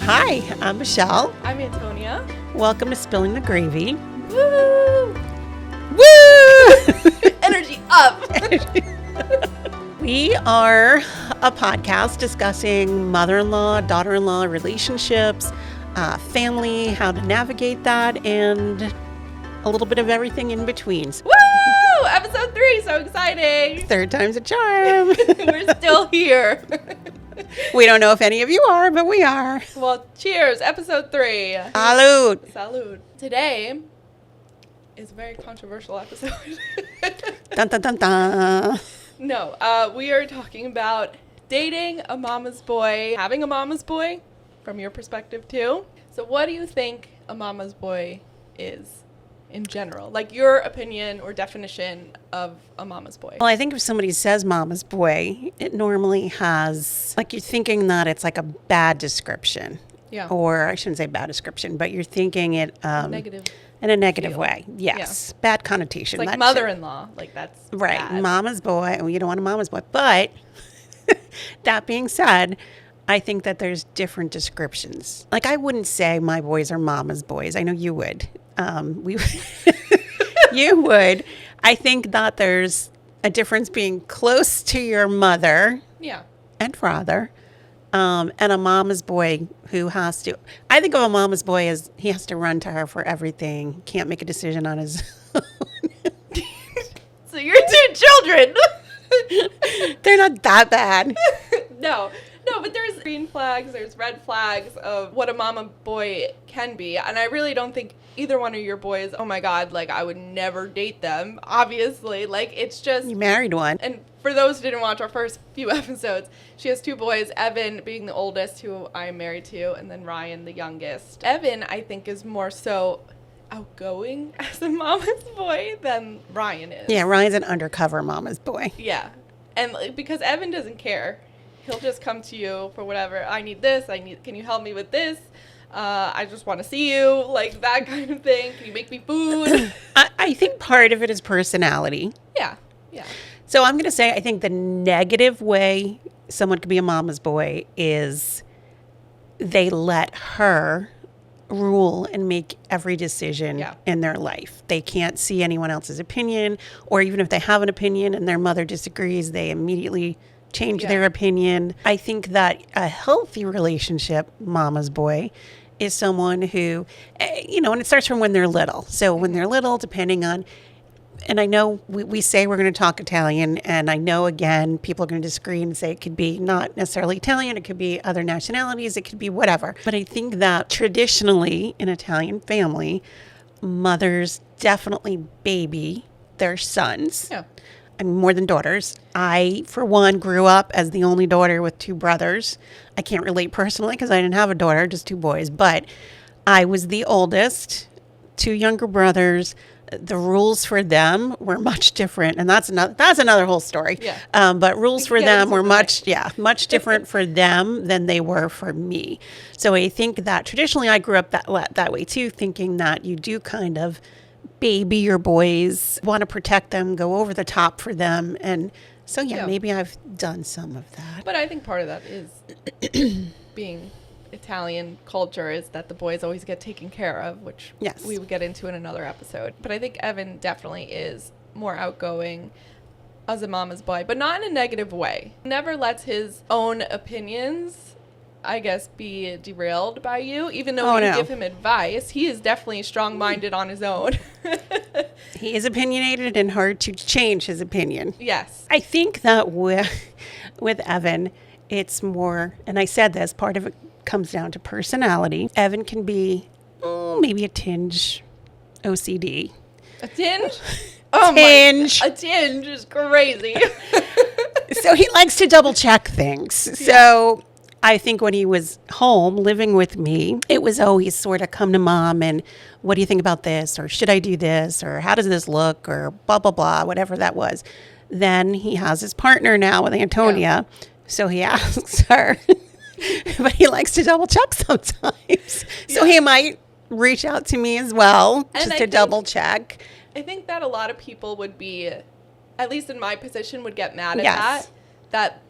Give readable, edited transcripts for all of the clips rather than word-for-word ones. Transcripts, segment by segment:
Hi, I'm Michele. I'm Antonia. Welcome to Spilling the Gravy. Woo! Woo! Energy up! We are a podcast discussing mother-in-law, daughter-in-law relationships, family, how to navigate that, and a little bit of everything in between. Woo! Episode 3, so exciting! Third time's a charm. We're still here. We don't know if any of you are, but we are. Well, cheers, episode 3. Salud. Salud. Today is a very controversial episode. Dun, dun, dun, dun. No, we are talking about dating a mama's boy, having a mama's boy, from your perspective too. So what do you think a mama's boy is in general? Like your opinion or definition of a mama's boy? Well, I think if somebody says mama's boy, it normally has, like, you're thinking that it's like a bad description. Yeah. Or I shouldn't say bad description, but you're thinking it Negative. in a negative feel. way. Yes. Bad connotation. It's like That's mother-in-law. Like that's right. bad. Mama's boy. Well, you don't want a mama's boy. But that being said, I think that there's different descriptions. Like, I wouldn't say my boys are mama's boys. I know you would. You would. I think that there's a difference being close to your mother Yeah. and father, and a mama's boy who has to. I think of a mama's boy as he has to run to her for everything. Can't make a decision on his own. So you're two children. They're not that bad. No, but there's green flags, there's red flags of what a mama boy can be. And I really don't think either one of your boys, oh my God, like I would never date them. Obviously, like it's just. You married one. And for those who didn't watch our first few episodes, she has 2 boys, Evan being the oldest, who I am married to, and then Ryan, the youngest. Evan, I think, is more so outgoing as a mama's boy than Ryan is. Yeah, Ryan's an undercover mama's boy. Yeah. And like, because Evan doesn't care. He'll just come to you for whatever. I need this. Can you help me with this? I just want to see you. Like that kind of thing. Can you make me food? I think part of it is personality. Yeah. So I'm going to say I think the negative way someone could be a mama's boy is they let her rule and make every decision in their life. They can't see anyone else's opinion, or even if they have an opinion and their mother disagrees, they immediately change their opinion. I think that a healthy relationship, mama's boy, is someone who, and it starts from when they're little. So when they're little, depending on, and I know we say we're going to talk Italian, and I know, again, people are going to disagree and say it could be not necessarily Italian, it could be other nationalities, it could be whatever. But I think that traditionally in Italian family, mothers definitely baby their sons. Yeah. I mean, more than daughters. I, for one, grew up as the only daughter with 2 brothers. I can't relate personally because I didn't have a daughter, just 2 boys. But I was the oldest, 2 younger brothers. The rules for them were much different, and that's another whole story. Yeah. But rules for them were much different for them than they were for me. So I think that traditionally I grew up that way too, thinking that you do kind of baby your boys, want to protect them, go over the top for them, and so maybe I've done some of that. But I think part of that is being Italian culture is that the boys always get taken care of, which we would get into in another episode. But I think Evan definitely is more outgoing as a mama's boy, but not in a negative way. Never lets his own opinions, I guess, be derailed by you. Even though you give him advice, he is definitely strong-minded on his own. He is opinionated and hard to change his opinion. Yes. I think that with Evan, it's more, and I said this, part of it comes down to personality. Evan can be maybe a tinge OCD. A tinge? Oh tinge. A tinge is crazy. So he likes to double check things. So I think when he was home living with me, it was always sort of come to mom and what do you think about this? Or should I do this? Or how does this look? Or blah, blah, blah, whatever that was. Then he has his partner now with Antonia. Yeah. So he asks her, but he likes to double check sometimes. So he might reach out to me as well, just to double check. I think that a lot of people would be, at least in my position, would get mad at that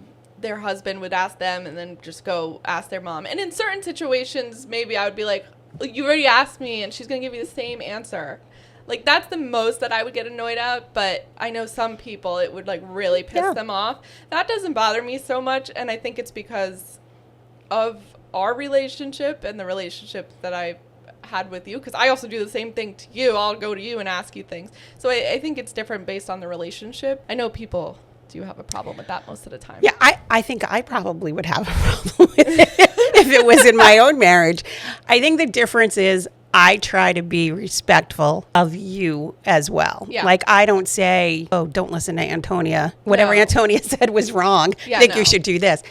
their husband would ask them and then just go ask their mom. And in certain situations, maybe I would be like, you already asked me and she's going to give you the same answer. Like, that's the most that I would get annoyed at, but I know some people, it would, like, really piss them off. That doesn't bother me so much, and I think it's because of our relationship and the relationship that I had with you, because I also do the same thing to you. I'll go to you and ask you things. So I think it's different based on the relationship. I know people do have a problem with that most of the time. Yeah, I think I probably would have a problem with it if it was in my own marriage. I think the difference is I try to be respectful of you as well. Yeah. Like, I don't say, oh, don't listen to Antonia. Whatever Antonia said was wrong. I think you should do this.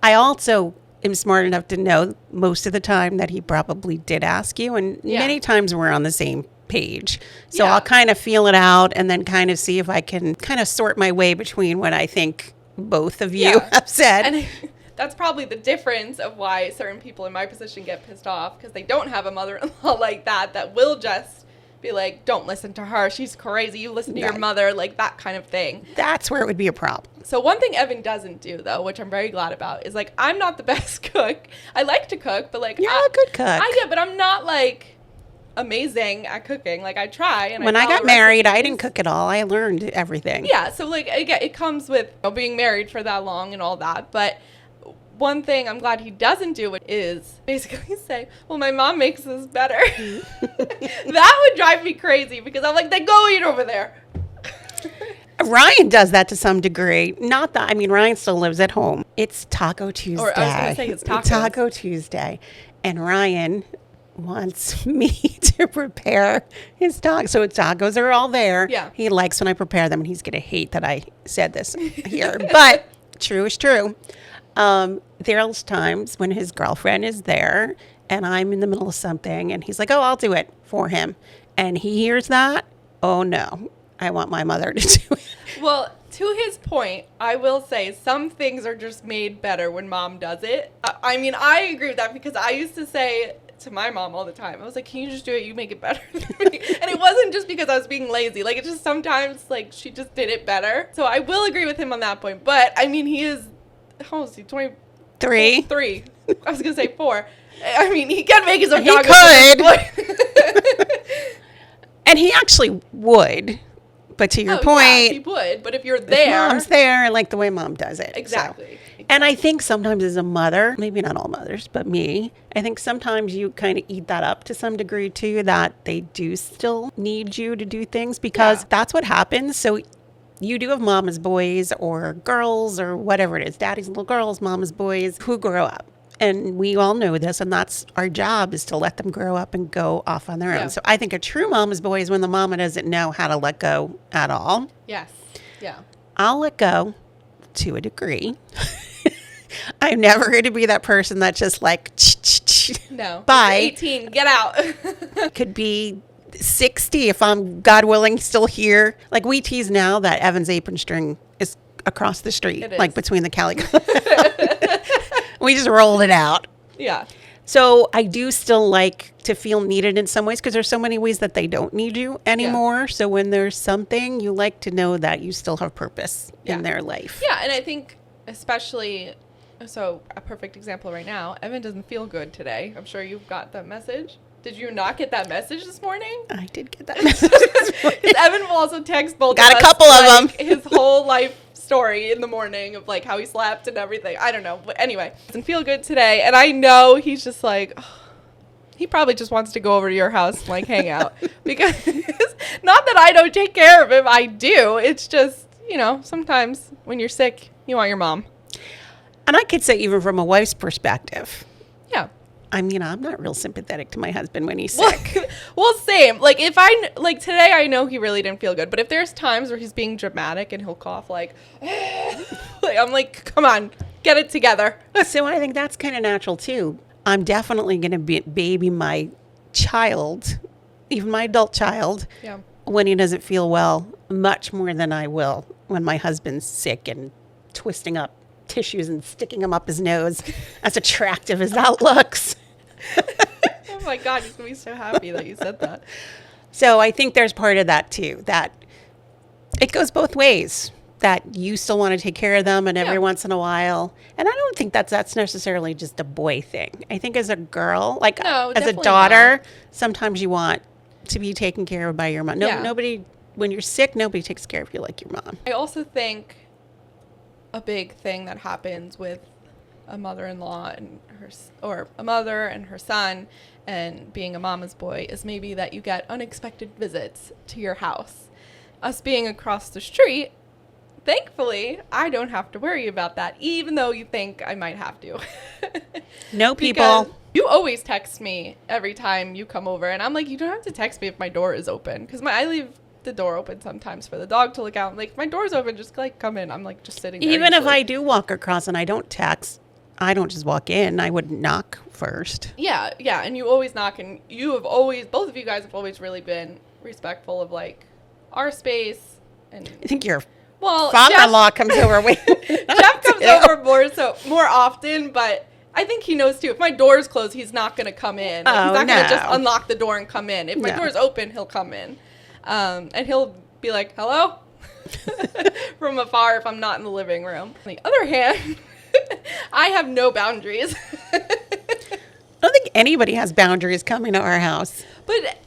I also am smart enough to know most of the time that he probably did ask you. And many times we're on the same page. So I'll kind of feel it out and then kind of see if I can kind of sort my way between what I think both of you have said. And that's probably the difference of why certain people in my position get pissed off, because they don't have a mother-in-law like that will just be like, don't listen to her. She's crazy. You listen to your mother, like that kind of thing. That's where it would be a problem. So one thing Evan doesn't do, though, which I'm very glad about, is like, I'm not the best cook. I like to cook, but like, you're a good cook. But I'm not like amazing at cooking. Like, I try. And when I got married, I didn't cook at all. I learned everything. Yeah. So like, again, it comes with being married for that long and all that. But one thing I'm glad he doesn't do is basically say, well, my mom makes this better. That would drive me crazy, because I'm like, then go eat over there. Ryan does that to some degree. Not that, I mean, Ryan still lives at home. It's Taco Tuesday. Or I was going to say it's tacos. Taco Tuesday. And Ryan wants me to prepare his tacos. So his tacos are all there. Yeah. He likes when I prepare them, and he's going to hate that I said this here. But true is true. There's times when his girlfriend is there and I'm in the middle of something and he's like, oh, I'll do it for him. And he hears that. Oh no, I want my mother to do it. Well, to his point, I will say some things are just made better when mom does it. I mean, I agree with that, because I used to say to my mom all the time, I was like, can you just do it? You make it better than me. And it wasn't just because I was being lazy. Like, it's just sometimes like she just did it better. So I will agree with him on that point. But I mean, he is, how old is he? 23? 3. I was going to say 4. I mean, he can make his own tacos. He could. And he actually would. But to your point. Yeah, he would. But if you're there. Mom's there, I like the way mom does it. Exactly. So. And I think sometimes as a mother, maybe not all mothers, but me, I think sometimes you kind of eat that up to some degree too, that they do still need you to do things, because that's what happens. So you do have mama's boys or girls or whatever it is, daddy's little girls, mama's boys who grow up. And we all know this, and that's our job, is to let them grow up and go off on their own. So I think a true mama's boy is when the mama doesn't know how to let go at all. Yes. Yeah. I'll let go to a degree. I'm never going to be that person that's just like, no. Bye. 18, get out. Could be 60 if I'm, God willing, still here. Like, we tease now that Evan's apron string is across the street, like between the calico. We just rolled it out. Yeah. So I do still like to feel needed in some ways, because there's so many ways that they don't need you anymore. Yeah. So when there's something, you like to know that you still have purpose in their life. Yeah, and I think especially, so a perfect example right now, Evan doesn't feel good today. I'm sure you've got that message. Did you not get that message this morning? I did get that message this morning. Because Evan will also text both got of us. Got a couple of them. His whole life story in the morning of like how he slept and everything. I don't know. But anyway, doesn't feel good today. And I know he's just like, oh, he probably just wants to go over to your house and like hang out. Because not that I don't take care of him. I do. It's just, you know, sometimes when you're sick, you want your mom. And I could say even from a wife's perspective. Yeah. I mean, I'm not real sympathetic to my husband when he's sick. Well, same. Like, if like today, I know he really didn't feel good. But if there's times where he's being dramatic and he'll cough like I'm like, come on, get it together. So I think that's kind of natural too. I'm definitely going to baby my child, even my adult child, when he doesn't feel well, much more than I will when my husband's sick and twisting up tissues and sticking them up his nose, as attractive as that looks. Oh my God, he's gonna be so happy that you said that. So I think there's part of that too, that it goes both ways. that you still want to take care of them and every once in a while. And I don't think that's necessarily just a boy thing. I think as a girl, like as a daughter, sometimes you want to be taken care of by your mom. Nobody, when you're sick, nobody takes care of you like your mom. I also think a big thing that happens with a mother-in-law and a mother and her son and being a mama's boy is maybe that you get unexpected visits to your house. Us being across the street, thankfully, I don't have to worry about that, even though you think I might have to. No, people. You always text me every time you come over, and I'm like, you don't have to text me if my door is open, because I leave the door open sometimes for the dog to look out. I'm like, my door's open, just like come in. I'm like just sitting there. Even if I do walk across and I don't text, I don't just walk in. I would knock first. Yeah, and you always knock, and both of you guys have always really been respectful of like our space. And I think your father-in-law comes over. Jeff comes over more often, but I think he knows too. If my door's closed, he's not going to come in. Like, he's not going to just unlock the door and come in. If my door's open, he'll come in. And he'll be like, hello? From afar if I'm not in the living room. On the other hand, I have no boundaries. I don't think anybody has boundaries coming to our house. But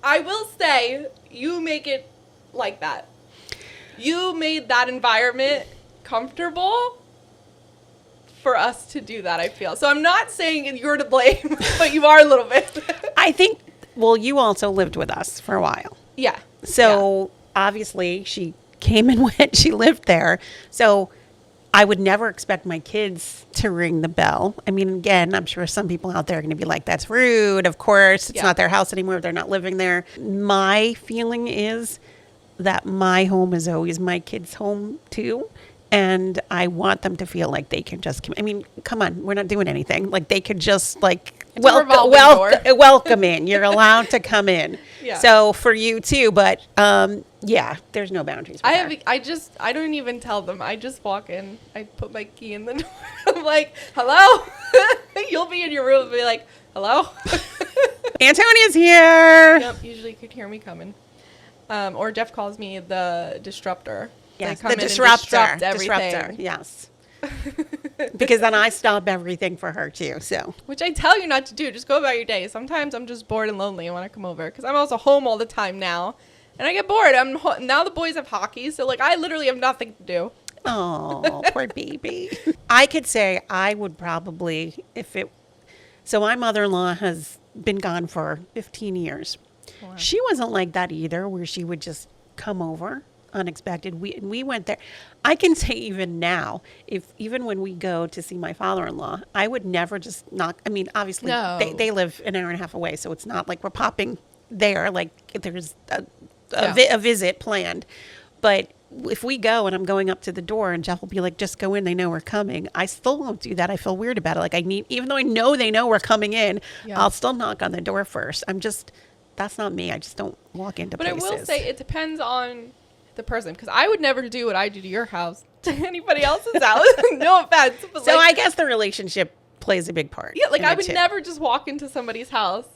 I will say, you make it like that. You made that environment comfortable for us to do that, I feel. So I'm not saying you're to blame, but you are a little bit. I think, you also lived with us for a while. Yeah. So obviously she came and went. She lived there. So I would never expect my kids to ring the bell. I mean, again, I'm sure some people out there are going to be like, that's rude. Of course, it's not their house anymore. They're not living there. My feeling is that my home is always my kids' home too. And I want them to feel like they can just come. I mean, come on, we're not doing anything. Like they could just like welcome in. You're allowed to come in. Yeah. So for you too, but there's no boundaries. I don't even tell them. I just walk in. I put my key in the door. I'm like, hello. You'll be in your room and be like, hello. Antonia's here. Yep. Usually you could hear me coming. Or Jeff calls me the disruptor. Yes, the disruptor. Yes. Because then I stop everything for her too. So, which I tell you not to do. Just go about your day. Sometimes I'm just bored and lonely and want to come over because I'm also home all the time now, and I get bored. Now the boys have hockey, so like I literally have nothing to do. Oh, poor baby. I could say I would probably So my mother-in-law has been gone for 15 years. Wow. She wasn't like that either, where she would just come over unexpected. We went there. I can say even now, even when we go to see my father-in-law, I would never just knock. I mean, obviously they live an hour and a half away, so it's not like we're popping there. Like there's a visit planned. But if we go and I'm going up to the door and Jeff will be like, just go in, they know we're coming. I still won't do that. I feel weird about it. Like even though I know they know we're coming in, I'll still knock on the door first. That's not me. I just don't walk into places. But I will say it depends on the person, because I would never do what I do to your house to anybody else's house. No offense. But so I guess the relationship plays a big part. Yeah, like I would never just walk into somebody's house.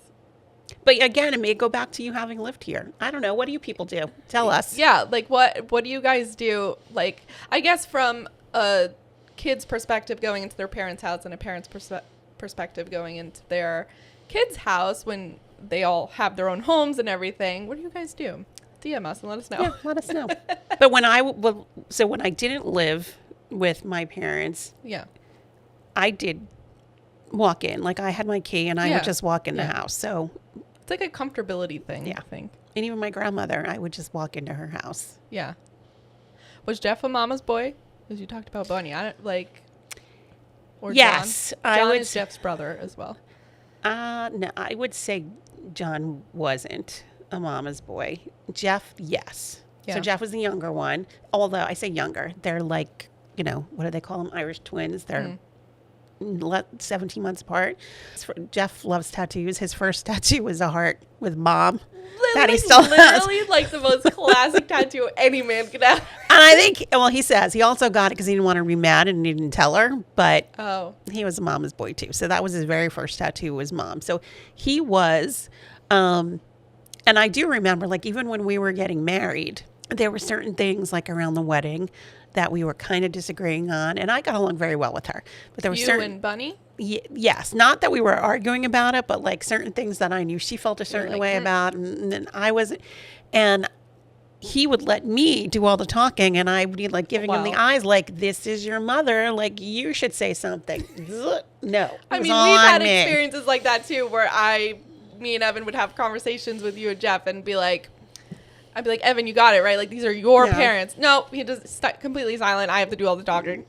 But again, it may go back to you having lived here. I don't know. What do you people do? Tell us. Yeah, like what do you guys do? Like, I guess from a kid's perspective going into their parents' house and a parent's perspective going into their kid's house when they all have their own homes and everything. What do you guys do? DM us and let us know. Yeah, let us know. But when I didn't live with my parents, I did walk in. Like I had my key and I would just walk in the house. So it's like a comfortability thing, I think. And even my grandmother, I would just walk into her house. Yeah. Was Jeff a mama's boy? Because you talked about Bonnie. Yes. John is Jeff's brother as well. No, I would say John wasn't a mama's boy. Jeff, yes. Yeah. So Jeff was the younger one. Although I say younger, they're like, what do they call them? Irish twins. They're 17 months apart. Jeff loves tattoos. His first tattoo was a heart with mom. That he still literally like the most classic tattoo any man could have. And I think, he says he also got it because he didn't want her to be mad and he didn't tell her. But he was a mama's boy too. So that was his very first tattoo was mom. So he was, and I do remember, like even when we were getting married, there were certain things like around the wedding that we were kind of disagreeing on, and I got along very well with her. But there were and Bunny? Yes, not that we were arguing about it, but like certain things that I knew she felt a certain way about, and then I wasn't. And he would let me do all the talking, and I would be like giving him the eyes, like, this is your mother, like, you should say something. No. I mean, we've had experiences like that too, where me and Evan would have conversations with you and Jeff and be like, I'd be like, Evan, you got it, right? Like, these are your parents. No, he just completely silent. I have to do all the talking.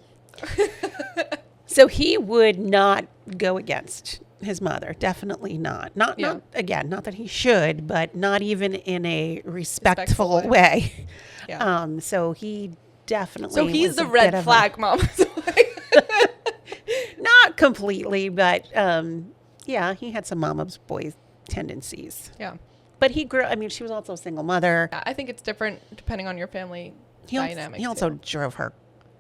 So he would not go against his mother. Definitely not. Not that he should, but not even in a respectful way. Yeah. So he definitely. So he's the red flag mama's boy. Not completely, but yeah, he had some mama's boy tendencies. Yeah. But he grew. I mean, she was also a single mother. Yeah, I think it's different depending on your family dynamic. He also drove her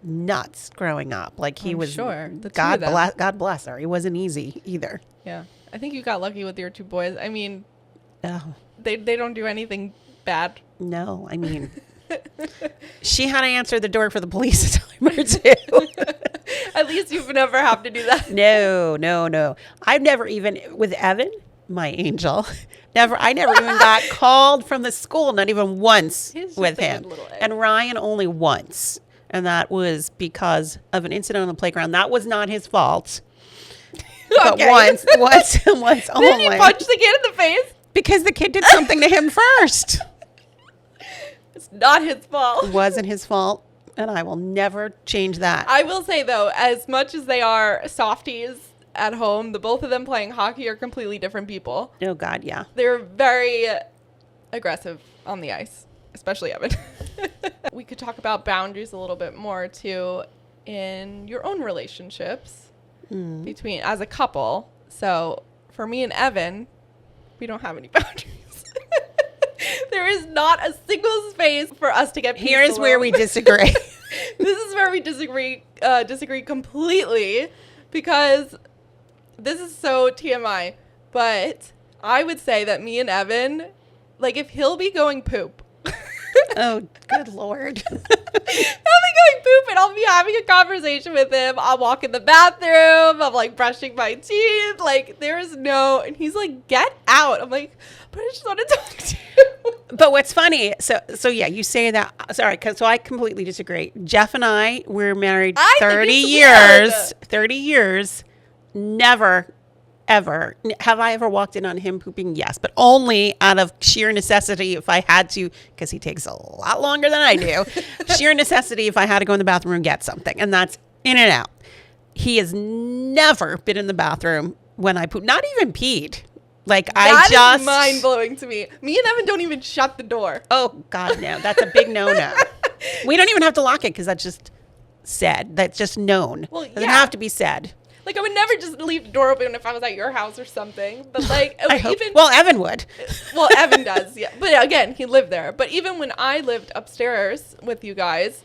nuts growing up. Like he was. Sure. God bless her. He wasn't easy either. Yeah, I think you got lucky with your two boys. I mean, they don't do anything bad. No, I mean, she had to answer the door for the police a time or two. At least you've never had to do that. No. I've never even with Evan, my angel. I never even got called from the school, not even once with him. And Ryan only once. And that was because of an incident on the playground. That was not his fault. But once only. Didn't he punch the kid in the face? Because the kid did something to him first. It's not his fault. It wasn't his fault. And I will never change that. I will say, though, as much as they are softies at home, the both of them playing hockey are completely different people. Oh, God, yeah. They're very aggressive on the ice, especially Evan. We could talk about boundaries a little bit more, too, in your own relationships between as a couple. So for me and Evan, we don't have any boundaries. There is not a single space for us to get peace Here's alone. where we disagree. This is where we disagree completely, because this is so TMI, but I would say that me and Evan, like, if he'll be going poop. Oh, good Lord. He'll be going poop and I'll be having a conversation with him. I'll walk in the bathroom. I'm like brushing my teeth. Like, there is and he's like, get out. I'm like, but I just want to talk to you. But what's funny, so yeah, you say that. Sorry, so I completely disagree. Jeff and I, we're married 30 years. 30 years. Never, ever. Have I ever walked in on him pooping? Yes, but only out of sheer necessity if I had to, because he takes a lot longer than I do. Sheer necessity if I had to go in the bathroom and get something, and that's in and out. He has never been in the bathroom when I poop, not even peed. Like, that is mind-blowing to me. Me and Evan don't even shut the door. Oh, God, no. That's a big no-no. We don't even have to lock it because that's just said. That's just known. Well, Doesn't have to be said. Like, I would never just leave the door open if I was at your house or something. But, like, well, Evan would. Well, Evan does, yeah. But, again, he lived there. But even when I lived upstairs with you guys,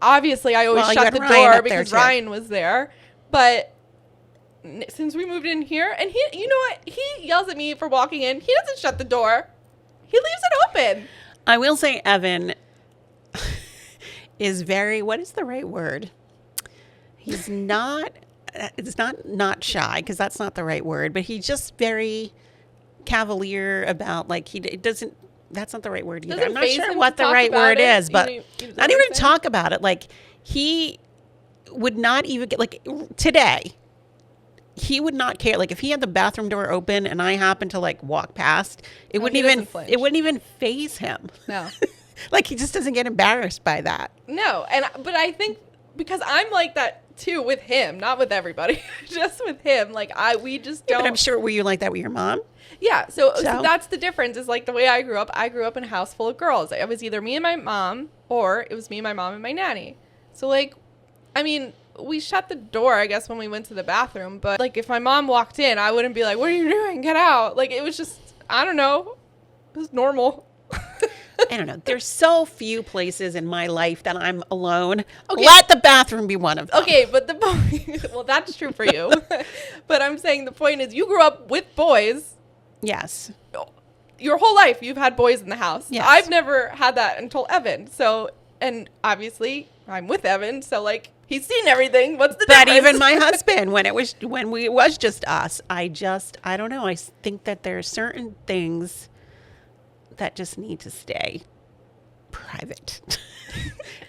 obviously I always shut the door because Ryan was there. But since we moved in here, and he, you know what? He yells at me for walking in. He doesn't shut the door. He leaves it open. I will say Evan is very, what is the right word? He's not, it's not shy, because that's not the right word, but he's just very cavalier about, like, it doesn't, that's not the right word either. I'm not sure what the right word is, but not even to talk about it. Like, he would not even get, like, today, he would not care. Like, if he had the bathroom door open and I happened to, like, walk past, it wouldn't even faze him. No. Like, he just doesn't get embarrassed by that. No. But I think because I'm like that too with him, not with everybody, just with him. Like, we just don't. But I'm sure, were you like that with your mom? Yeah. So that's the difference, is like the way I grew up in a house full of girls. It was either me and my mom, or it was me, my mom, and my nanny. So, like, I mean, we shut the door, I guess, when we went to the bathroom. But, like, if my mom walked in, I wouldn't be like, what are you doing? Get out. Like, it was just, I don't know. It was normal. I don't know. There's so few places in my life that I'm alone. Okay. Let the bathroom be one of them. Okay, but the point, well, that's true for you. But I'm saying the point is, you grew up with boys. Yes. your whole life you've had boys in the house. Yes. I've never had that until Evan. So, and obviously I'm with Evan, so like he's seen everything. What's the difference? But even my husband, when it was just us, I don't know. I think that there are certain things that just need to stay private.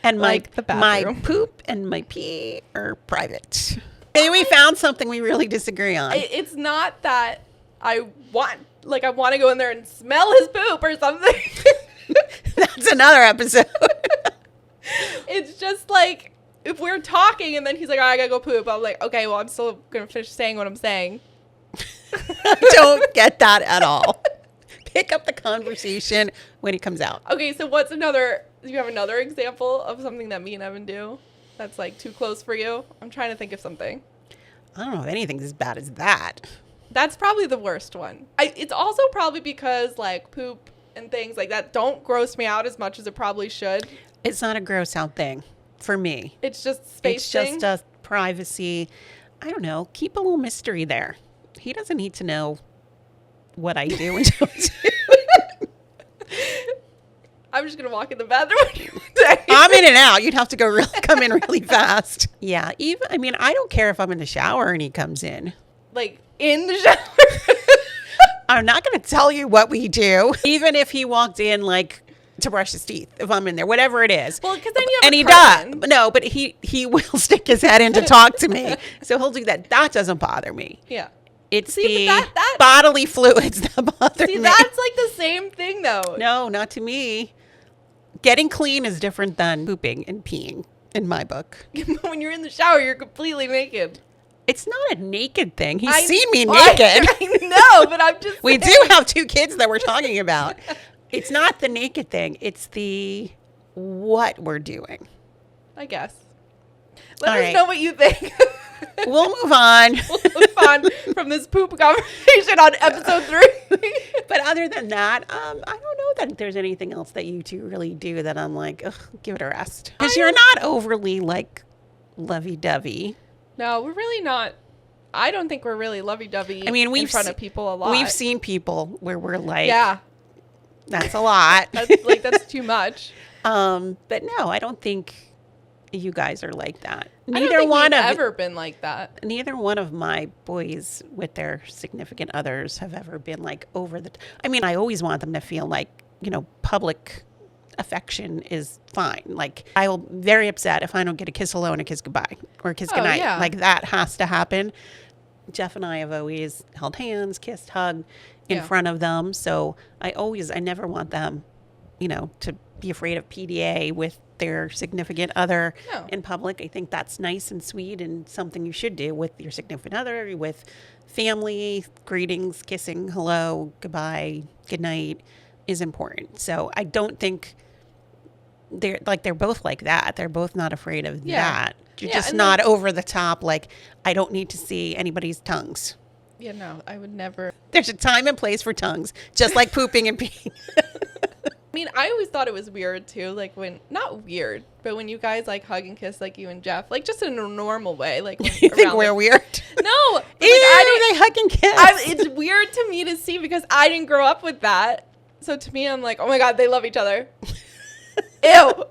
And like my poop and my pee are private. Maybe we found something we really disagree on. It's not that I want to go in there and smell his poop or something. That's another episode. It's just like, if we're talking and then he's like, oh, I gotta go poop. I'm like, okay, well, I'm still gonna finish saying what I'm saying. I don't get that at all. Pick up the conversation when he comes out. Okay, so do you have another example of something that me and Evan do that's like too close for you? I'm trying to think of something. I don't know if anything's as bad as that. That's probably the worst one. It's also probably because like poop and things like that don't gross me out as much as it probably should. It's not a gross out thing for me. It's just space It's thing. just a privacy. I don't know. Keep a little mystery there. He doesn't need to know what I do and don't do. I'm just going to walk in the bathroom. I'm in and out. You'd have to come in really fast. Yeah. I don't care if I'm in the shower and he comes in. Like in the shower. I'm not going to tell you what we do. Even if he walked in like to brush his teeth, if I'm in there, whatever it is. Well, because then you have and he does. No, but he will stick his head in to talk to me. So he'll do that. That doesn't bother me. Yeah. It's the bodily fluids that bother me. That's like the same thing though. No, not to me. Getting clean is different than pooping and peeing in my book. When you're in the shower, you're completely naked. It's not a naked thing. He's seen me naked. I know, but I'm just We do have 2 kids that we're talking about. It's not the naked thing. It's the what we're doing. I guess. Let us know what you think. We'll move on. We'll move on from this poop conversation on episode 3. But other than that, I don't know that there's anything else that you two really do that I'm like, ugh, give it a rest. Because you're not overly like lovey-dovey. No, we're really not. I don't think we're really lovey-dovey in front of people a lot. We've seen people where we're like, yeah, that's a lot. That's too much. But no, I don't think you guys are like that. Neither one have ever been like that. Neither one of my boys with their significant others have ever been like over the. I always want them to feel like, public affection is fine. Like I will be very upset if I don't get a kiss hello and a kiss goodbye or a kiss goodnight. Yeah. Like that has to happen. Jeff and I have always held hands, kissed, hugged in front of them. So I never want them, to be afraid of PDA with their significant other in public. I think that's nice and sweet and something you should do with your significant other, with family. Greetings, kissing, hello, goodbye, good night is important. So I don't think they're both like that. They're both not afraid of that. You're just not over the top. Like, I don't need to see anybody's tongues. Yeah, no, I would never. There's a time and place for tongues, just like pooping and peeing. I always thought it was weird too. Like not weird, but when you guys like hug and kiss, like you and Jeff, like just in a normal way. Like you think we're weird? No, they hug and kiss. It's weird to me to see because I didn't grow up with that. So to me, I'm like, oh my God, they love each other. Ew.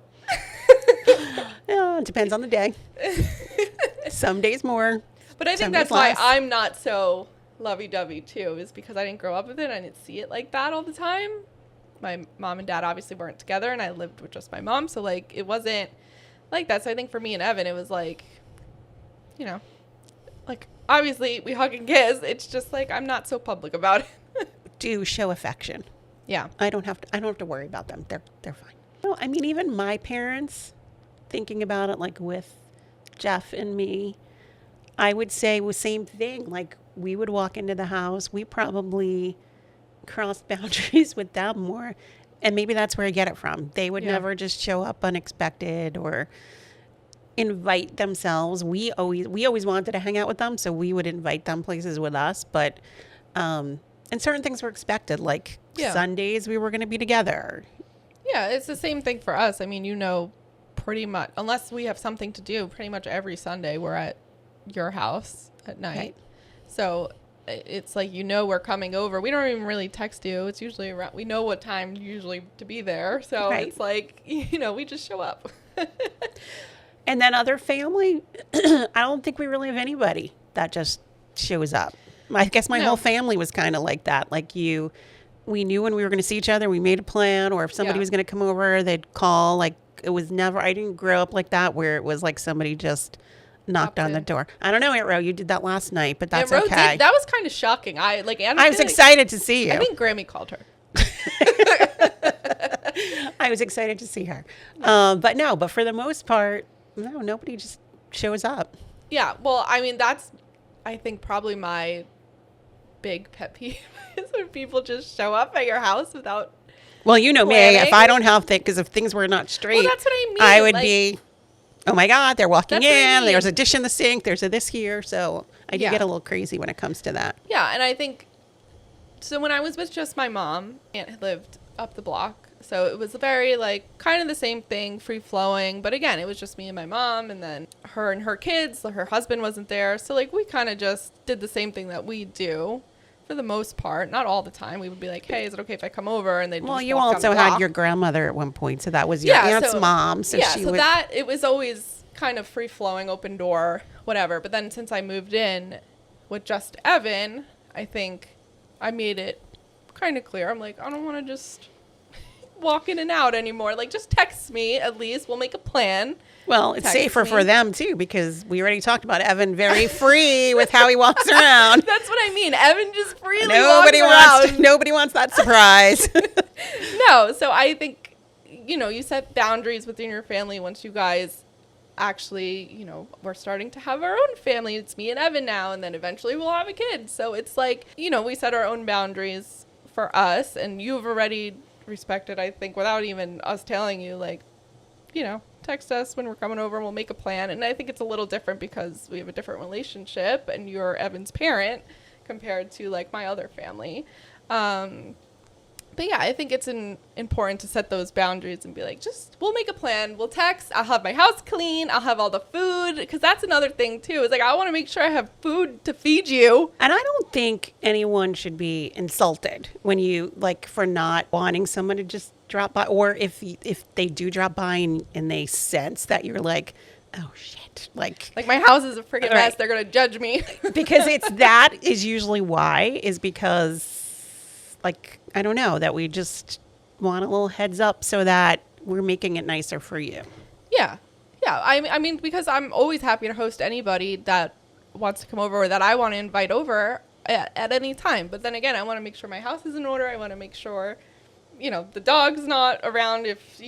Yeah, it depends on the day. Some days more. But I think that's why I'm not so lovey-dovey too, is because I didn't grow up with it. I didn't see it like that all the time. My mom and dad obviously weren't together, and I lived with just my mom. So, like, it wasn't like that. So I think for me and Evan, it was like, like, obviously we hug and kiss. It's just like, I'm not so public about it. Do show affection. Yeah. I don't have to worry about them. They're fine. No, even my parents, thinking about it, like with Jeff and me, I would say the same thing. Like, we would walk into the house. We probably crossed boundaries with them more. And maybe that's where I get it from. They would never just show up unexpected or invite themselves. We always wanted to hang out with them, so we would invite them places with us. But and certain things were expected, like Sundays we were going to be together. Yeah, it's the same thing for us. Pretty much, unless we have something to do, pretty much every Sunday we're at your house at night. Right. So it's like, we're coming over. We don't even really text you. It's usually around, we know what time usually to be there. So it's like, we just show up. And then other family, I don't think we really have anybody that just shows up. I guess my whole family was kind of like that. Like we knew when we were going to see each other, we made a plan, or if somebody was going to come over, they'd call. Like it was never, I didn't grow up like that where it was like somebody just knocked on the door. I don't know, Aunt Ro, you did that last night, but that's okay. That was kind of shocking. I was excited to see you. I think Grammy called her. I was excited to see her. But for the most part, no, nobody just shows up. Yeah, well, I mean, that's, I think, probably my big pet peeve is when people just show up at your house without Well, you know planning. Me, if I don't have things, because if things were not straight, well, that's what I mean. I would be, oh my God, they're walking in, there's a dish in the sink, there's a this here. So I do get a little crazy when it comes to that. Yeah, and I think, so when I was with just my mom, Aunt had lived up the block. So it was very, like, kind of the same thing, free-flowing. But again, it was just me and my mom, and then her and her kids. Her husband wasn't there. So, like, we kind of just did the same thing that we do for the most part. Not all the time. We would be like, hey, is it okay if I come over? And they'd just you also had your grandmother at one point. So that was your aunt's mom. So it was always kind of free-flowing, open door, whatever. But then since I moved in with just Evan, I think I made it kind of clear. I'm like, I don't want to just walk in and out anymore. Like, just text me at least. We'll make a plan. Well, it's safer for them too, because we already talked about Evan very free with how he walks around. That's what I mean. Evan just freely walks around. Nobody wants that surprise. No, so I think, you set boundaries within your family once you guys actually, we're starting to have our own family. It's me and Evan now, and then eventually we'll have a kid. So it's like, we set our own boundaries for us, and you've already respected, I think, without even us telling you, like, text us when we're coming over and we'll make a plan. And I think it's a little different because we have a different relationship and you're Evan's parent compared to, like, my other family. But yeah, I think it's important to set those boundaries and be like, we'll make a plan. We'll text. I'll have my house clean. I'll have all the food. Because that's another thing, too. It's like, I want to make sure I have food to feed you. And I don't think anyone should be insulted when you, like, for not wanting someone to just drop by. Or if they do drop by and they sense that you're like, oh, shit. Like my house is a freaking mess. They're going to judge me. Because that is usually why, is because, like, I don't know, that we just want a little heads up so that we're making it nicer for you. Yeah. Yeah. I mean, because I'm always happy to host anybody that wants to come over or that I want to invite over at any time. But then again, I want to make sure my house is in order. I want to make sure, the dog's not around if,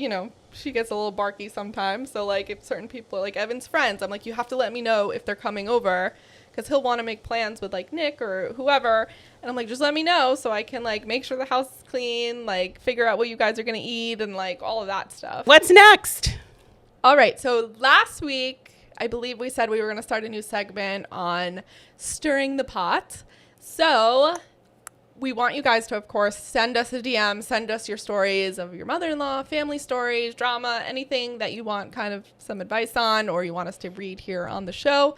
she gets a little barky sometimes. So, like, if certain people, like Evan's friends, I'm like, you have to let me know if they're coming over. Because he'll want to make plans with, like, Nick or whoever. And I'm like, just let me know so I can, like, make sure the house is clean, like, figure out what you guys are going to eat and, like, all of that stuff. What's next? All right. So last week, I believe we said we were going to start a new segment on stirring the pot. So we want you guys to, of course, send us a DM, send us your stories of your mother-in-law, family stories, drama, anything that you want kind of some advice on or you want us to read here on the show.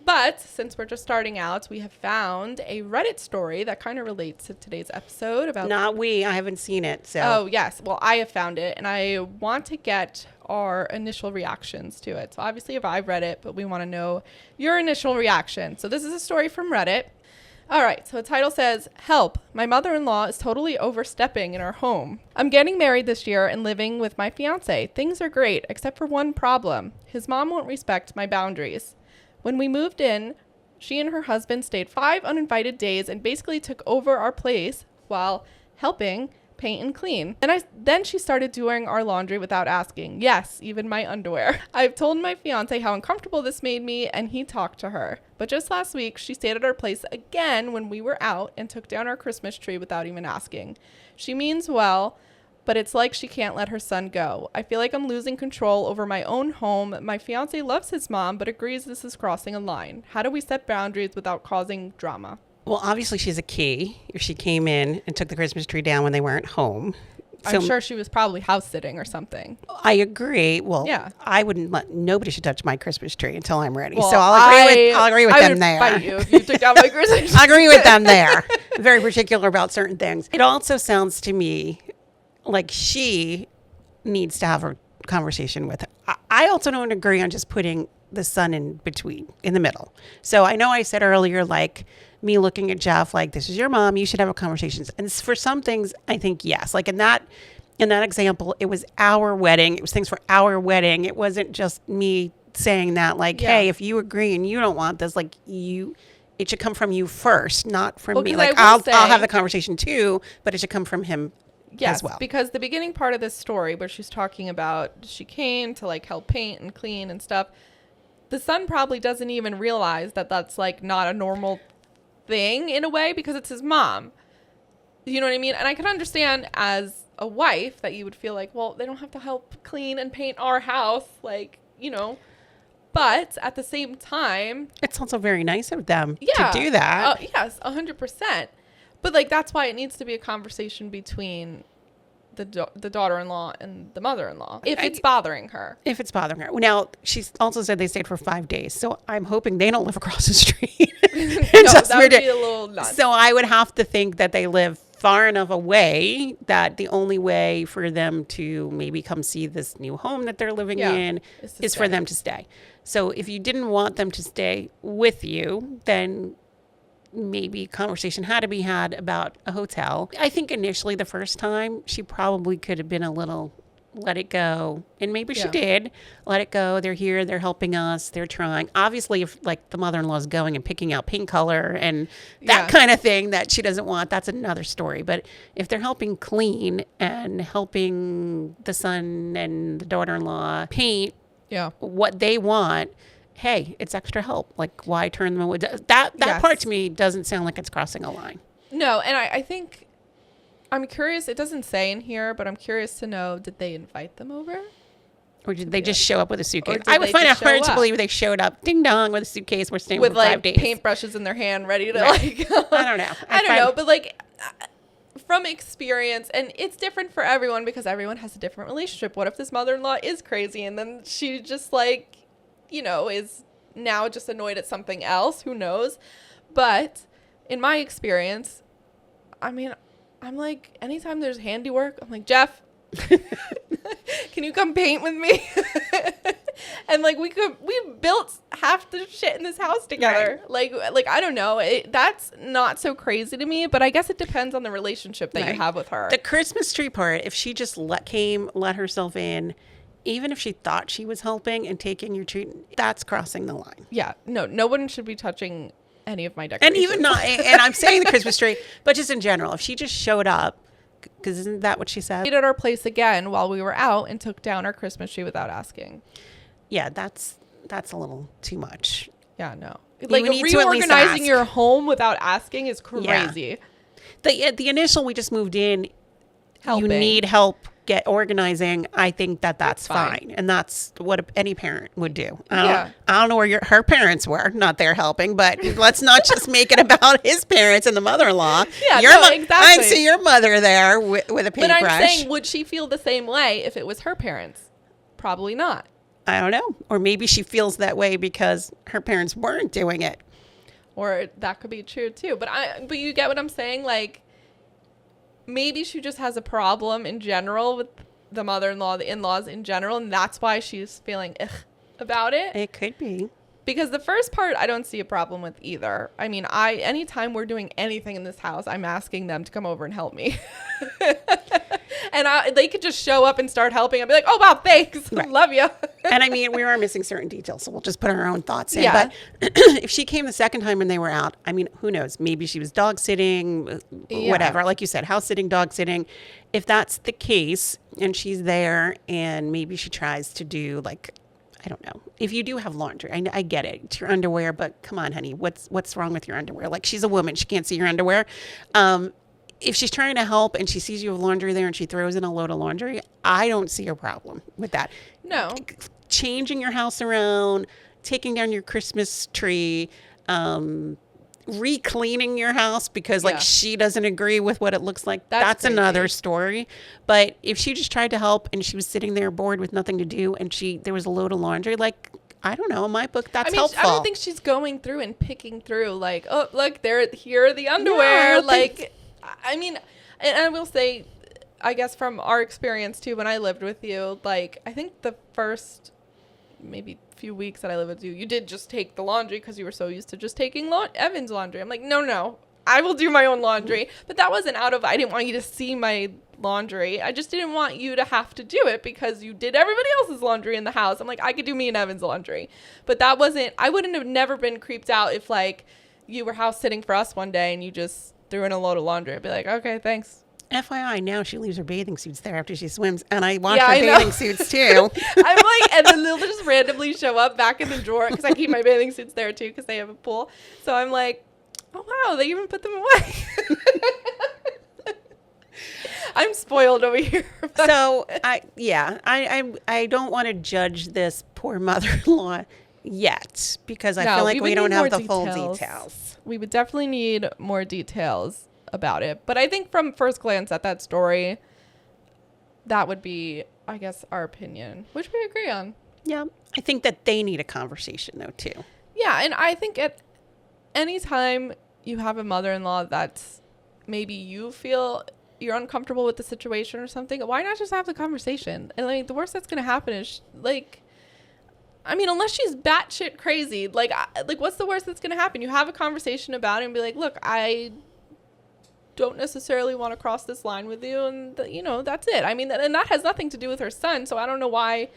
But since we're just starting out, we have found a Reddit story that kind of relates to today's episode about... I haven't seen it, so... Oh, yes. Well, I have found it, and I want to get our initial reactions to it. So obviously, if I've read it, but we want to know your initial reaction. So this is a story from Reddit. All right, so the title says, "Help, my mother-in-law is totally overstepping in our home. I'm getting married this year and living with my fiance. Things are great, except for one problem. His mom won't respect my boundaries. When we moved in, she and her husband stayed 5 uninvited days and basically took over our place while helping paint and clean. Then she started doing our laundry without asking. Yes, even my underwear. I've told my fiance how uncomfortable this made me, and he talked to her. But just last week, she stayed at our place again when we were out and took down our Christmas tree without even asking. She means well, but it's like she can't let her son go. I feel like I'm losing control over my own home. My fiance loves his mom, but agrees this is crossing a line. How do we set boundaries without causing drama?" Well, obviously she's a key if she came in and took the Christmas tree down when they weren't home. I'm sure she was probably house sitting or something. I agree. Well, yeah. I wouldn't let nobody should touch my Christmas tree until I'm ready. Well, so I'll agree with them there. I would fight you if you took down my Christmas tree. I agree with them there. Very particular about certain things. It also sounds to me like she needs to have a conversation with her. I also don't agree on just putting the son in between, in the middle. So I know I said earlier, like, me looking at Jeff like, this is your mom, you should have a conversation. And for some things, I think yes. Like in that example, it was our wedding. It was things for our wedding. It wasn't just me saying that like, hey, if you agree and you don't want this, like it should come from you first, not from me. Like I'll have the conversation too, but it should come from him as well. Because the beginning part of this story where she's talking about she came to like help paint and clean and stuff, the son probably doesn't even realize that that's like not a normal thing in a way because it's his mom. You know what I mean? And I can understand as a wife that you would feel like, well, they don't have to help clean and paint our house, like, you know. But at the same time, it's also very nice of them to do that. Yes, 100%. But like that's why it needs to be a conversation between the daughter-in-law and the mother-in-law if it's bothering her. Now, she also said they stayed for 5 days, so I'm hoping they don't live across the street. That would be a little nuts. So I would have to think that they live far enough away that the only way for them to maybe come see this new home that they're living in is for them to stay. So if you didn't want them to stay with you, then maybe conversation had to be had about a hotel. I think initially the first time she probably could have been a little let it go. And maybe she did let it go. They're here. They're helping us. They're trying. Obviously, if like the mother-in-law is going and picking out paint color and that kind of thing that she doesn't want, that's another story. But if they're helping clean and helping the son and the daughter-in-law paint what they want, hey, it's extra help. Like, why turn them away? That part to me doesn't sound like it's crossing a line. No, and I think I'm curious. It doesn't say in here, but I'm curious to know, did they invite them over? Or did they just show up with a suitcase? I would find it hard to believe they showed up, ding dong, with a suitcase. We're staying for 5 days. With like paintbrushes in their hand, ready to like. I don't know. I don't know, but like from experience, and it's different for everyone because everyone has a different relationship. What if this mother-in-law is crazy and then she just like, you know, is now just annoyed at something else? Who knows? But in my experience, I mean, I'm like, anytime there's handiwork, I'm like, Jeff, can you come paint with me? And like we built half the shit in this house together. Right. Like I don't know. That's not so crazy to me, but I guess it depends on the relationship that you have with her. The Christmas tree part, if she just let herself in, even if she thought she was helping and taking your tree, that's crossing the line. Yeah. No one should be touching any of my decorations. And even not, and I'm saying the Christmas tree, but just in general, if she just showed up, because isn't that what she said? Stayed at our place again while we were out and took down our Christmas tree without asking. Yeah, that's a little too much. Yeah, no. Like reorganizing your home without asking is crazy. Yeah. The initial, we just moved in. Helping. You need help get organizing. I think that's fine. And that's what any parent would do. I don't know where her parents were, not there helping, but let's not just make it about his parents and the mother-in-law. Yeah, exactly. I see your mother there with a paintbrush. But I'm saying, would she feel the same way if it was her parents? Probably not. I don't know. Or maybe she feels that way because her parents weren't doing it. Or that could be true too. But you get what I'm saying? Like, maybe she just has a problem in general with the mother-in-law, the in-laws in general, and that's why she's feeling about it. It could be. Because the first part, I don't see a problem with either. I mean, anytime we're doing anything in this house, I'm asking them to come over and help me. And they could just show up and start helping. I'd be like, oh, wow, thanks. Right. Love you. And I mean, we are missing certain details, so we'll just put our own thoughts in. Yeah. But if she came the second time and they were out, I mean, who knows? Maybe she was dog sitting, whatever. Like you said, house sitting, dog sitting. If that's the case and she's there and maybe she tries to do like, I don't know. If you do have laundry, I get it. It's your underwear, but come on, honey. What's wrong with your underwear? Like, she's a woman. She can't see your underwear. If she's trying to help and she sees you have laundry there and she throws in a load of laundry, I don't see a problem with that. No. Changing your house around, taking down your Christmas tree, re-cleaning your house because like she doesn't agree with what it looks like, that's another story. But if she just tried to help and she was sitting there bored with nothing to do and there was a load of laundry, like, I don't know, in my book, that's helpful. I don't think she's going through and picking through like, oh, look, here are the underwear. I mean, and I will say, I guess from our experience too, when I lived with you, like, I think the first maybe few weeks that I lived with you, you did just take the laundry because you were so used to just taking Evan's laundry. I'm like, no, I will do my own laundry. But that wasn't I didn't want you to see my laundry. I just didn't want you to have to do it because you did everybody else's laundry in the house. I'm like, I could do me and Evan's laundry. But I wouldn't have never been creeped out if like you were house sitting for us one day and you just threw in a load of laundry. I'd be like, okay, thanks. FYI, now she leaves her bathing suits there after she swims, and I wash her bathing suits too. I'm like, and then they'll just randomly show up back in the drawer because I keep my bathing suits there too because they have a pool. So I'm like, oh wow, they even put them away. I'm spoiled over here. So I don't want to judge this poor mother-in-law yet because I feel like we don't have the full details. We would definitely need more details about it. But I think from first glance at that story, that would be, I guess, our opinion, which we agree on. Yeah. I think that they need a conversation though too. Yeah. And I think at any time you have a mother-in-law that's maybe you feel you're uncomfortable with the situation or something, why not just have the conversation? And like the worst that's going to happen is like, I mean, unless she's batshit crazy, like what's the worst that's going to happen? You have a conversation about it and be like, look, I don't necessarily want to cross this line with you, and that's it. I mean, and that has nothing to do with her son, so I don't know why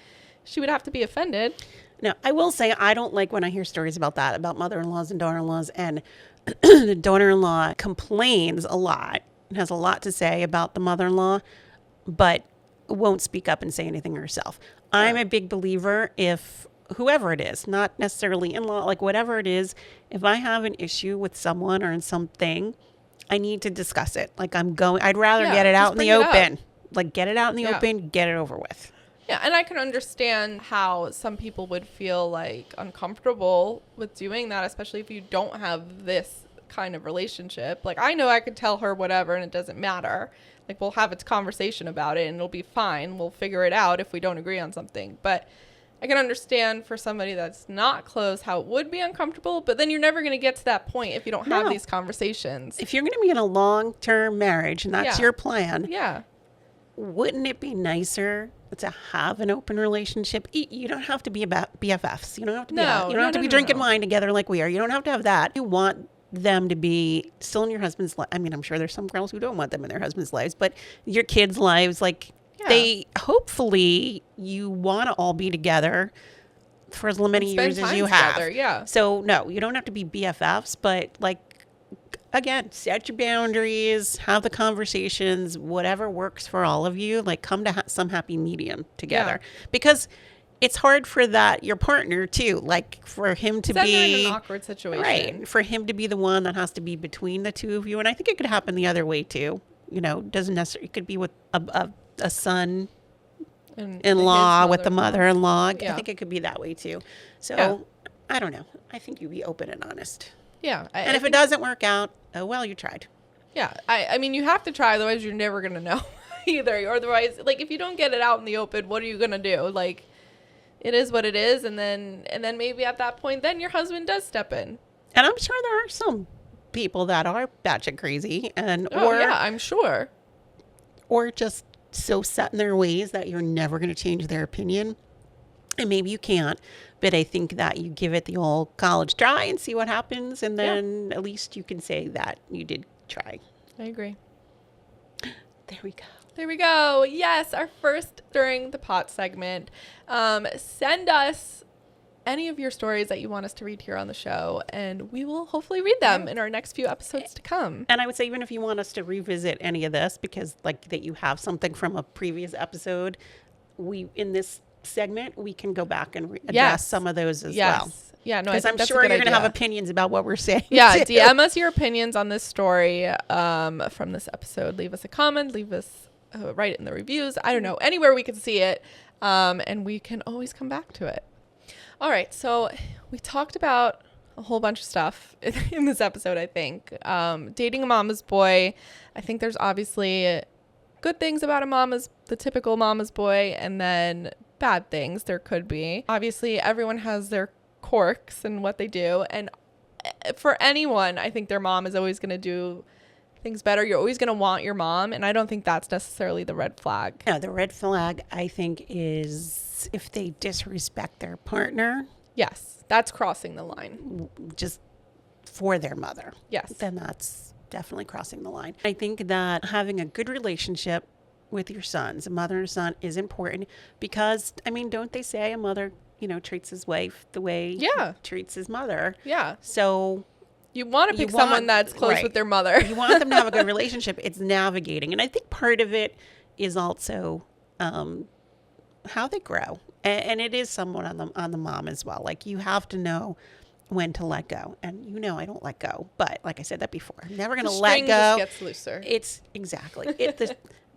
she would have to be offended. No, I will say I don't like when I hear stories about that, about mother-in-laws and daughter-in-laws, and the daughter-in-law complains a lot and has a lot to say about the mother-in-law, but won't speak up and say anything herself. Yeah. I'm a big believer if whoever it is, not necessarily in-law, like whatever it is, if I have an issue with someone or in something, I need to discuss it. Like I'd rather get it out in the open. Like get it out in the open, get it over with. Yeah, and I can understand how some people would feel like uncomfortable with doing that, especially if you don't have this kind of relationship. Like I know I could tell her whatever and it doesn't matter. Like we'll have a conversation about it and it'll be fine. We'll figure it out if we don't agree on something. But I can understand for somebody that's not close how it would be uncomfortable, but then you're never going to get to that point if you don't have these conversations. If you're going to be in a long-term marriage and that's your plan, wouldn't it be nicer to have an open relationship? You don't have to be about BFFs. You don't have to be you don't have to be drinking wine together like we are. You don't have to have that. You want them to be still in your husband's life. I mean, I'm sure there's some girls who don't want them in their husband's lives, but your kids' lives, like they hopefully you want to all be together for as many years as you have. Together, So no, you don't have to be BFFs, but like again, set your boundaries, have the conversations, whatever works for all of you. Like come to some happy medium together because it's hard for your partner too. Like for him to be in an awkward situation, right? For him to be the one that has to be between the two of you, and I think it could happen the other way too. Doesn't necessarily. It could be with a son-in-law with the mother-in-law. I think it could be that way too. So I don't know. I think you be open and honest. Yeah. And if it doesn't work out, oh well, you tried. Yeah. I mean, you have to try, otherwise you're never gonna know either. Or otherwise, like if you don't get it out in the open, what are you gonna do? Like it is what it is, and then maybe at that point, then your husband does step in. And I'm sure there are some people that are batshit crazy, I'm sure, or just so set in their ways that you're never going to change their opinion. And maybe you can't, but I think that you give it the old college try and see what happens, and then at least you can say that you did try. I agree. There we go. There we go. Yes, our first During the Pot segment. Send us any of your stories that you want us to read here on the show, and we will hopefully read them in our next few episodes to come. And I would say even if you want us to revisit any of this, because like that you have something from a previous episode, in this segment, we can go back and address some of those as well. Yeah, no, because I'm sure you're going to have opinions about what we're saying. Yeah, too. DM us your opinions on this story from this episode. Leave us a comment. Leave us write it in the reviews. I don't know, anywhere we can see it, and we can always come back to it. All right, so we talked about a whole bunch of stuff in this episode, I think. Dating a mama's boy. I think there's obviously good things about the typical mama's boy, and then bad things there could be. Obviously, everyone has their quirks and what they do. And for anyone, I think their mom is always going to do things better. You're always going to want your mom. And I don't think that's necessarily the red flag. No, the red flag, I think, is if they disrespect their partner. Yes, that's crossing the line. Just for their mother. Yes. Then that's definitely crossing the line. I think that having a good relationship with your sons, a mother and a son, is important because, I mean, don't they say a mother, treats his wife the way he treats his mother? Yeah. So you want to pick someone that's close with their mother. You want them to have a good relationship. It's navigating. And I think part of it is also how they grow. And it is somewhat on the mom as well. Like, you have to know when to let go. And I don't let go. But like I said that before, I'm never going to let go. Just gets looser. It's exactly.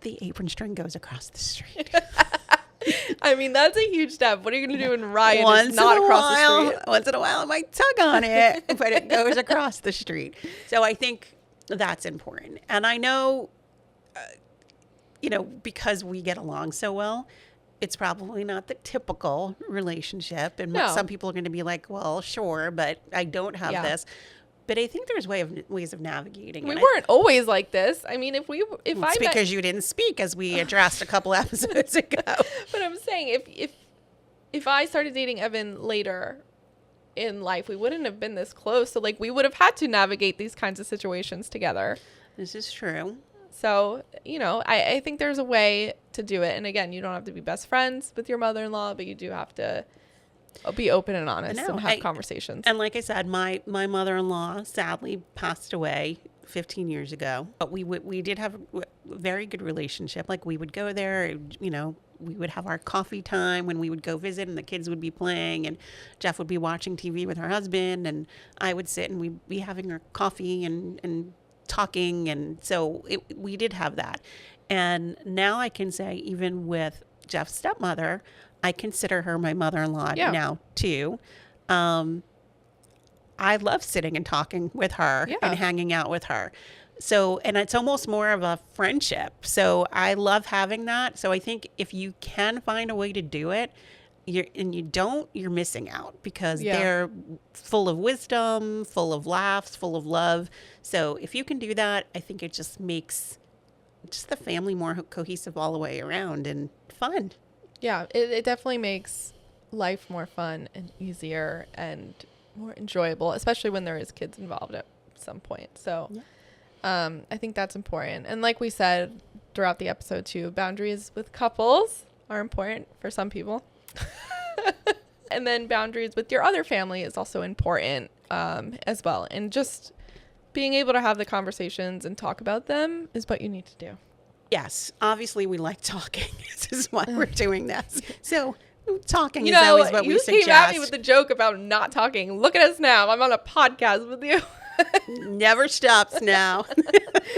The apron string goes across the street. I mean, that's a huge step. What are you going to do when Ryan is not across the street? Once in a while, I might tug on it, but it goes across the street. So I think that's important. And I know, because we get along so well, it's probably not the typical relationship. And some people are going to be like, well, sure, but I don't have this. But I think there's ways of navigating. We weren't always like this. I mean, it's because you didn't speak, as we addressed a couple episodes ago. But I'm saying if I started dating Evan later in life, we wouldn't have been this close. So like, we would have had to navigate these kinds of situations together. This is true. So, I think there's a way to do it. And again, you don't have to be best friends with your mother-in-law, but you do have to be open and honest and have conversations. And like I said, my mother-in-law sadly passed away 15 years ago. But we did have a very good relationship. Like, we would go there, we would have our coffee time when we would go visit, and the kids would be playing, and Jeff would be watching TV with her husband, and I would sit and we'd be having our coffee and talking. And so we did have that. And now I can say, even with Jeff's stepmother, I consider her my mother-in-law now too. I love sitting and talking with her and hanging out with her. So, and it's almost more of a friendship. So I love having that. So I think if you can find a way to do it, you're missing out, because they're full of wisdom, full of laughs, full of love. So if you can do that, I think it just makes the family more cohesive all the way around and fun. Yeah, it definitely makes life more fun and easier and more enjoyable, especially when there is kids involved at some point. So I think that's important. And like we said throughout the episode too, boundaries with couples are important for some people. And then boundaries with your other family is also important as well. And just being able to have the conversations and talk about them is what you need to do. Yes, obviously we like talking. This is why we're doing this. So talking is always what we suggest. You came at me with the joke about not talking. Look at us now. I'm on a podcast with you. Never stops now.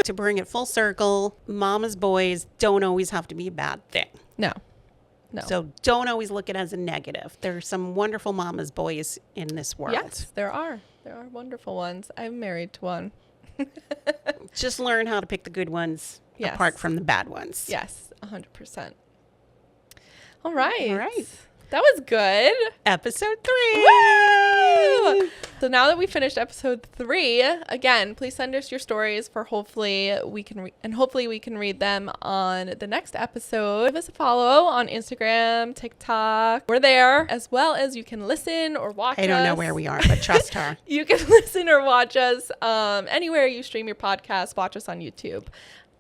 To bring it full circle, mama's boys don't always have to be a bad thing. No. So don't always look at it as a negative. There are some wonderful mama's boys in this world. Yes, there are. There are wonderful ones. I'm married to one. Just learn how to pick the good ones apart from the bad ones. Yes, 100%. All right. That was good. Episode 3. Woo! So now that we finished episode 3, again, please send us your stories for hopefully we can read them on the next episode. Give us a follow on Instagram, TikTok. We're there, as well as you can listen or watch us. I don't know where we are, but trust her. You can listen or watch us anywhere you stream your podcast. Watch us on YouTube.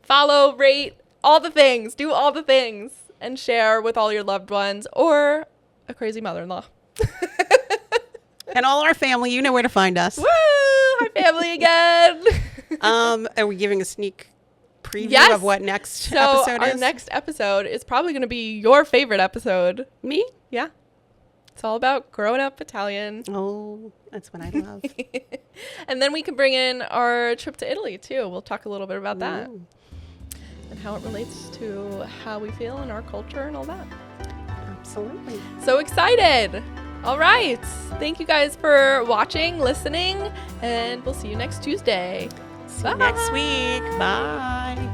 Follow, rate, all the things. Do all the things. And share with all your loved ones or a crazy mother-in-law. And all our family, you know where to find us. Woo! Hi, family again. Are we giving a sneak preview of what next episode is? Our next episode is probably going to be your favorite episode. Me? Yeah. It's all about growing up Italian. Oh, that's what I love. And then we can bring in our trip to Italy, too. We'll talk a little bit about that. And how it relates to how we feel in our culture and all that. Absolutely. So excited. All right. Thank you guys for watching, listening, and we'll see you next Tuesday. See you next week. Bye.